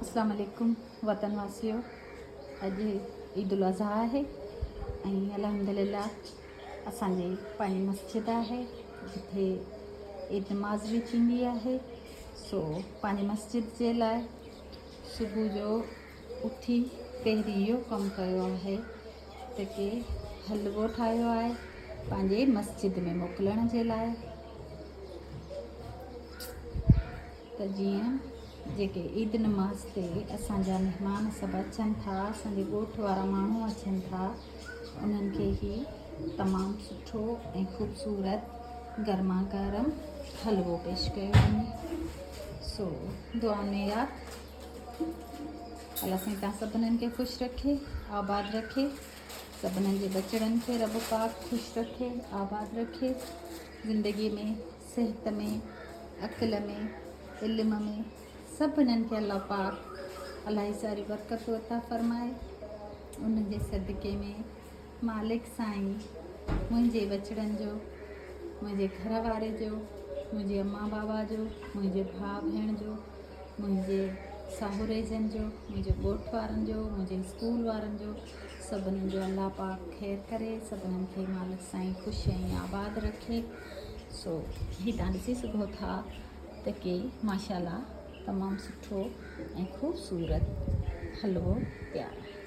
अस्सलाम वालेकुम वतन वासियों। अॼु ईद उल अज़हा आहे ऐं अल्हम्दुलिल्लाह असांजी पंहिंजी मस्जिद आहे जिथे ईद नमाज़ बि थींदी आहे। सो पंहिंजी मस्जिद जे लाइ सुबुह जो उथी पहिरीं इहो कमु कयो आहे त के हलवो ठाहियो आहे पंहिंजे मस्जिद में मोकिलण जे लाइ। त जीअं जेके ईद नमाज़ ते असांजा महिमान सभु अचनि था, असांजे ॻोठ वारा माण्हू अचनि था, उन्हनि खे ई तमामु सुठो ऐं ख़ूबसूरत गर्मा गरम हलवो पेश कयो वञे। सो दुआ में यादि अलाह साईं तव्हां सभिनीनि खे ख़ुशि रखे, आबाद रखे, सभिनीनि जे बचड़नि खे रब पाक ख़ुशि रखे, आबाद रखे, ज़िंदगी में, सिहत में, अक़ल में, इल्म में सभिनीनि खे अल्लाह पाक इलाही सारी बरकतूं अता फ़रमाए। उन जे सदक़े में मालिक साईं मुंहिंजे बचड़नि जो, मुंहिंजे घर वारे जो, मुंहिंजे अम्मा बाबा जो, मुंहिंजे भाउ भेण जो, मुंहिंजे साहुरे जन जो, मुंहिंजे ॻोठ वारनि जो, मुंहिंजे स्कूल वारनि जो, सभिनीनि जो अल्लाह पाक ख़ैरु करे, सभिनीनि खे मालिक साईं ख़ुशि ऐं आबाद रखे। सो ही तव्हां ॾिसी सघो था त के माशाल्लाह तमामु सुठो ऐं ख़ूबसूरत हलवो तयारु आहे।